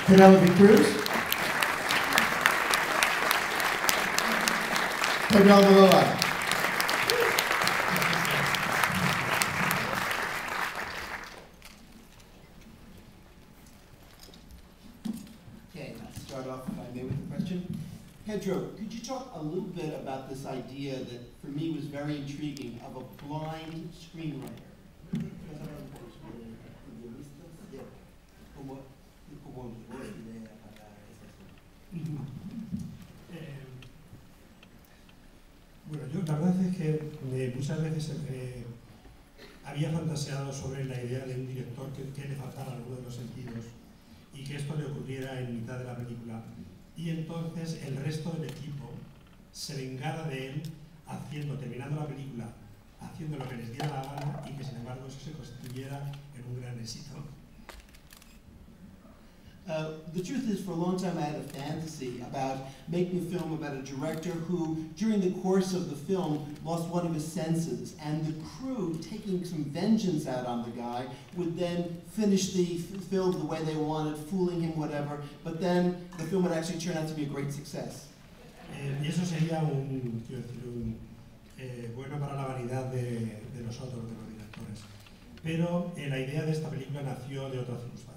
Penelope Cruz. Pedro Almodovar. Okay, let's start off, if I may, with a question. Pedro, could you talk a little bit about this idea that, for me, was very intriguing, of a blind screenwriter? Bueno, yo la verdad es que muchas veces había fantaseado sobre la idea de un director que le faltara alguno de los sentidos y que esto le ocurriera en mitad de la película, y entonces el resto del equipo se vengara de él terminando la película, haciendo lo que les diera la gana, y que sin embargo eso se constituyera en un gran éxito. The truth is, for a long time I had a fantasy about making a film about a director who, during the course of the film, lost one of his senses, and the crew, taking some vengeance out on the guy, would then finish the film the way they wanted, fooling him, whatever, but then the film would actually turn out to be a great success. Y eso sería bueno para la vanidad de nosotros, de los directores. Pero la idea de esta película nació de otra circunstancia.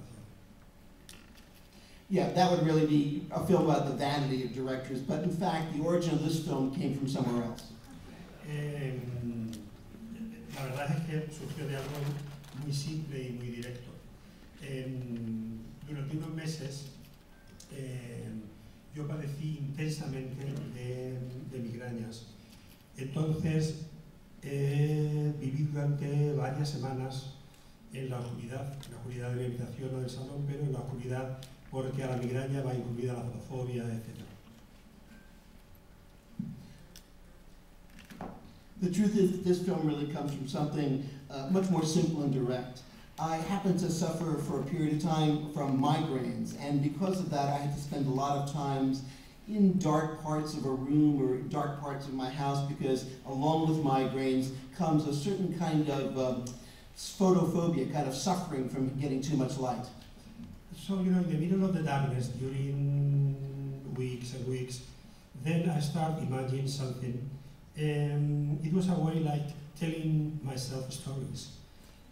Yeah, that would really be a film about the vanity of directors, but in fact, the origin of this film came from somewhere else. La verdad es que surgió de algo muy simple y muy directo. Durante unos meses yo padecí intensamente de migrañas. Entonces viví durante varias semanas en la oscuridad de mi habitación o del salón, pero en la oscuridad, porque a la migraña va incluida la fotofobia, etc. The truth is that this film really comes from something much more simple and direct. I happened to suffer for a period of time from migraines, and because of that I had to spend a lot of times in dark parts of a room or dark parts of my house, because along with migraines comes a certain kind of photophobia, kind of suffering from getting too much light. So, in the middle of the darkness, during weeks and weeks, then I started imagining something. It was a way like telling myself stories.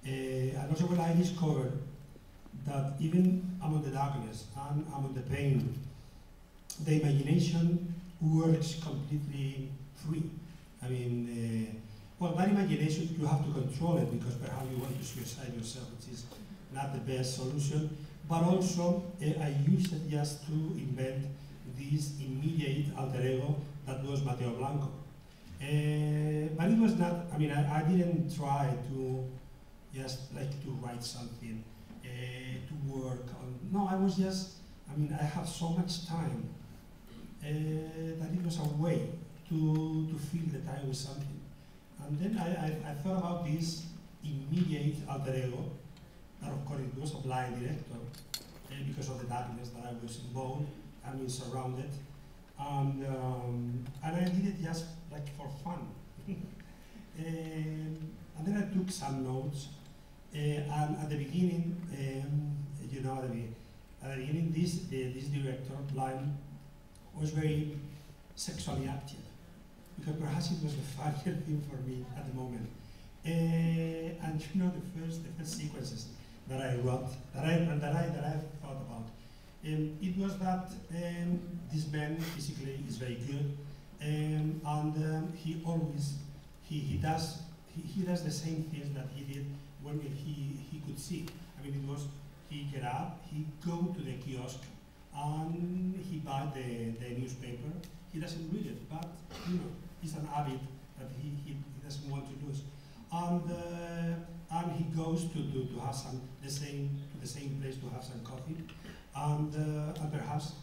And also when I discovered that even among the darkness and among the pain, the imagination works completely free. I mean, well, that imagination, you have to control it, because perhaps you want to suicide yourself, which is not the best solution. But also, I used it just to invent this immediate alter ego that was Mateo Blanco. But it was not, I mean, I didn't try to just like to write something, to work on, no, I was just, I mean, I have so much time that it was a way to fill the time with something. And then I thought about this immediate alter ego, that of course it was a blind director, because of the darkness that I was involved, I mean surrounded, and I did it just like for fun. And then I took some notes, and at the beginning, you know, at the beginning this director, blind, was very sexually active, because perhaps it was the funnier thing for me at the moment. And you know, the first sequences that I wrote, that I thought about, it was that this man physically is very good, and he always he does the same things that he did when he could see. I mean, it was he get up, he go to the kiosk, and he buy the newspaper. He doesn't read it, but you know, it's an habit that he doesn't want to lose. And he goes to have the same place to have some coffee, and perhaps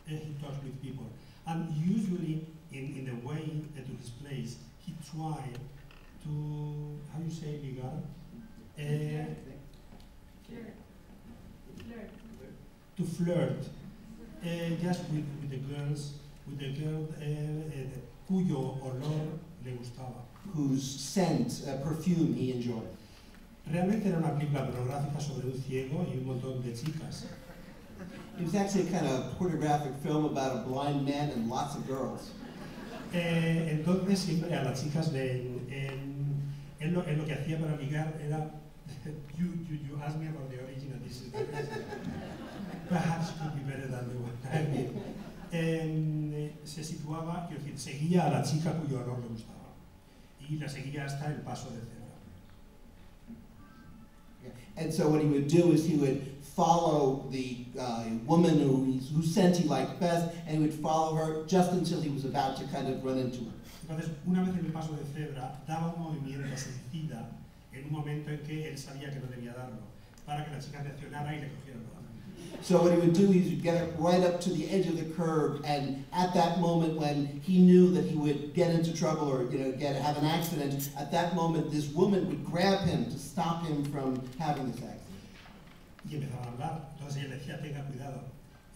he talks with people. And usually, in the way to his place, he tried to, how you say, ligar? To flirt, just with the girls, with the girl cuyo olor le gustaba. Whose scent, perfume he enjoyed. Realmente era una película pornográfica sobre un ciego y un montón de chicas. It was actually a kind of pornographic film about a blind man and lots of girls. Entonces siempre a las chicas él lo que hacía para ligar era you asked me about the origin of this perhaps it could be better than the one I mean. Se situaba, quiero decir, seguía a la chica cuyo olor le gustaba y la seguía hasta el paso de cebra. And so what he would do is he would follow the woman who sent he liked best, and he would follow her just until he was about to kind of run into her. Entonces, una vez en el paso de cebra, daba un movimiento suicida en un momento en que él sabía que no debía darlo, para que la chica reaccionara y le cogiera el brazo. So what he would do is he'd get up right up to the edge of the curb, and at that moment when he knew that he would get into trouble or have an accident, at that moment this woman would grab him to stop him from having this accident. Y empezaba a hablar. Entonces ella decía, tenga cuidado.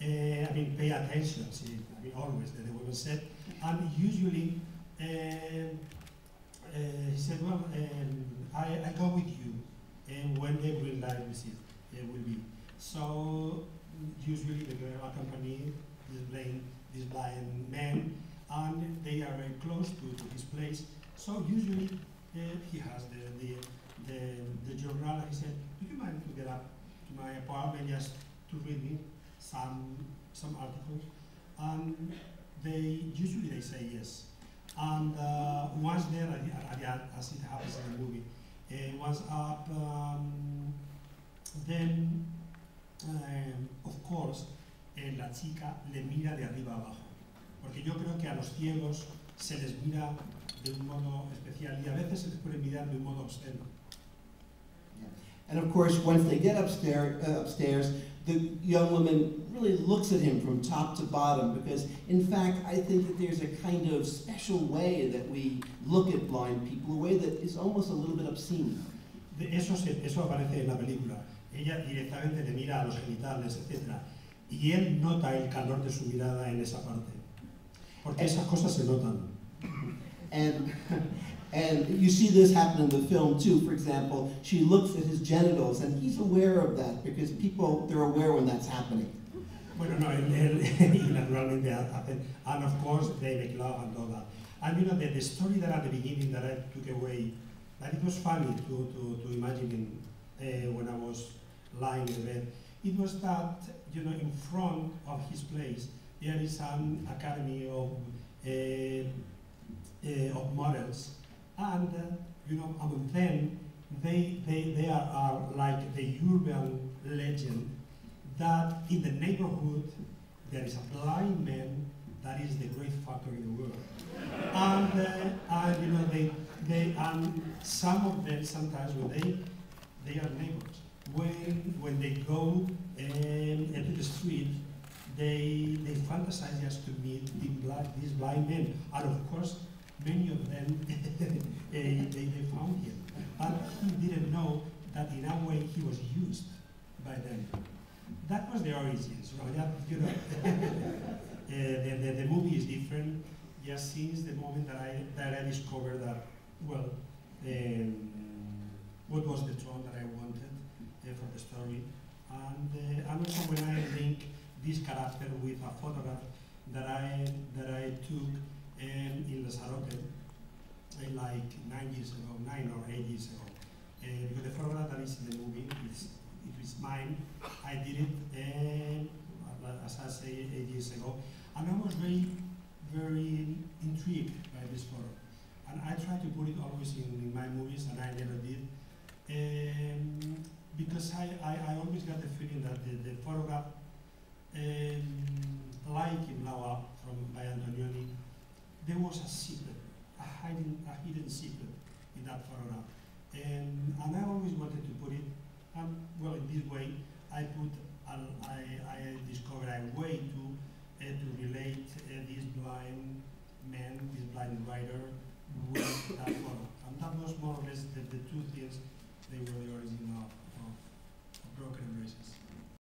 I mean, pay attention. See, I mean, always, the woman said. And usually, he said, well, I go with you when the green light will be. So, usually the girl accompanied this blind man, and they are very close to his place. So, usually, he has the journal, and he said, do you mind to get up to my apartment just to read me some articles? And usually they say yes. And once there, as it happens in the movie, once up, then of course la chica le mira de arriba abajo, porque yo creo que a los ciegos se les mira de un modo especial y a veces se les puede mirar de un modo obsceno. And of course, once they get upstairs, the young woman really looks at him from top to bottom, because in fact, I think that there's a kind of special way that we look at blind people, a way that is almost a little bit obscene. Eso aparece en la película. Ella directamente le mira a los genitales, etc. Y él nota el calor de su mirada en esa parte. Porque esas cosas se notan. And you see this happen in the film too. For example, she looks at his genitals, and he's aware of that because they're aware when that's happening. Bueno, no, él naturalmente hacen, and of course they make love and all that. And the story that at the beginning that I took away, that it was funny to imagine when I was lying in bed, it was that in front of his place there is an academy of models. And among them, they are like the urban legend that in the neighborhood there is a blind man that is the great fucker in the world. And some of them sometimes when they are neighbors, when they go into the street, they fantasize just to meet these blind men, and of course. Many of them, they found him. But he didn't know that in a way he was used by them. That was the origins. The movie is different just since the moment that I discovered that, well, what was the tone that I wanted for the story. And also when I link this character with a photograph that I took in Lanzarote, like 9 or 8 years ago. Because the photograph that is in the movie, it is mine. I did it, as I say, 8 years ago. And I was very, very intrigued by this photo. And I try to put it always in my movies, and I never did. Because I always got the feeling that the photograph, like in Lawa by Antonioni, there was a secret, a hidden secret in that photograph. And I always wanted to put it, well, in this way, I discovered a way to relate this blind man, this blind writer, with that photo. And that was more or less the two things, they were the origin of Broken Embraces.